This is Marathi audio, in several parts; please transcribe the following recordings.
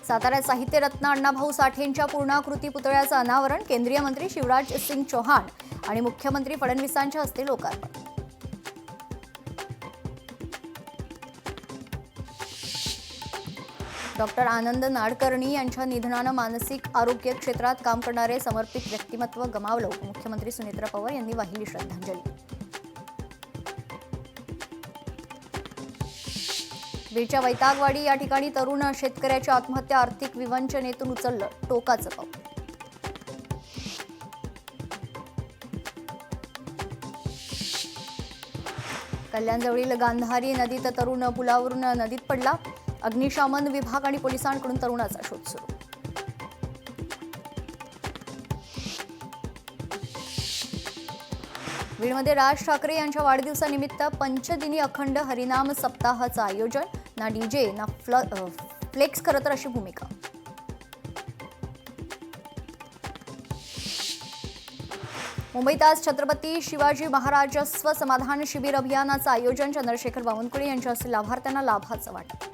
साताऱ्यात साहित्य रत्न अण्णाभाऊ साठेंच्या पूर्णाकृती पुतळ्याचं अनावरण केंद्रीय मंत्री शिवराज सिंग चौहान आणि मुख्यमंत्री फडणवीसांच्या हस्ते लोकार्पण। डॉक्टर आनंद नाडकर्णी यांच्या निधनानं मानसिक आरोग्य क्षेत्रात काम करणारे समर्पित व्यक्तिमत्व गमावलं। मुख्यमंत्री सुनेत्रा पवार यांनी वाहिली श्रद्धांजली। बीडच्या वैतागवाडी या ठिकाणी तरुण शेतकऱ्याची आत्महत्या, आर्थिक विवंचनेतून उचललं टोकाचं पाऊल। कल्याणजवळील गांधारी नदीत तरुण पुलावरून नदीत पडला। अग्निशमन विभाग आणि पोलिसांकडून तरुणाचा शोध सुरू। बीडमध्ये राज ठाकरे यांच्या वाढदिवसानिमित्त पंचदिनी अखंड हरिनाम सप्ताहाचं आयोजन। ना डीजे ना फ्लेक्स, खरं तर अशी भूमिका। मुंबईत आज छत्रपती शिवाजी महाराज स्वसमाधान शिबिर अभियानाचं आयोजन। चंद्रशेखर बावनकुळे यांच्या हस्ते लाभार्थ्यांना लाभाचं वाटप।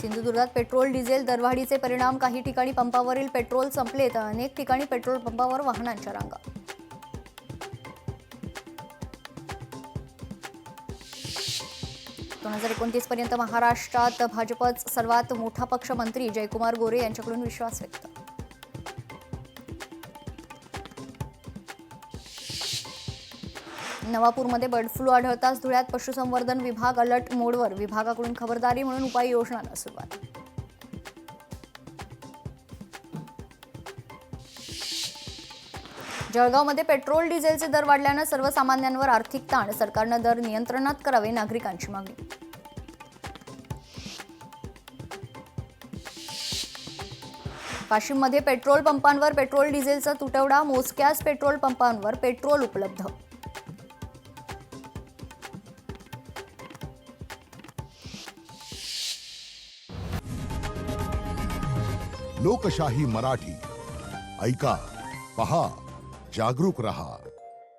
सिंधुदुर्गात पेट्रोल डिझेल दरवाढीचे परिणाम, काही ठिकाणी पंपावरील पेट्रोल संपले तर अनेक ठिकाणी पेट्रोल पंपावर वाहनांच्या रांगा। दोन 2029 पर्यंत महाराष्ट्रात भाजपच सर्वात मोठा पक्ष, मंत्री जयकुमार गोरे यांच्याकडून विश्वास व्यक्त। नवापूरमध्ये बर्ड फ्लू आढळताच धुळ्यात पशुसंवर्धन विभाग अलर्ट मोडवर, विभागाकडून खबरदारी म्हणून उपाययोजनांना सुरुवात। जळगावमध्ये पेट्रोल डिझेलचे दर वाढल्यानं सर्वसामान्यांवर आर्थिक ताण, सरकारनं दर नियंत्रणात करावे, नागरिकांची मागणी। वाशिममध्ये पेट्रोल पंपांवर पेट्रोल डिझेलचा तुटवडा, मोजक्याच पेट्रोल पंपांवर पेट्रोल उपलब्ध। लोकशाही मराठी ऐका, पहा, जागरूक रहा।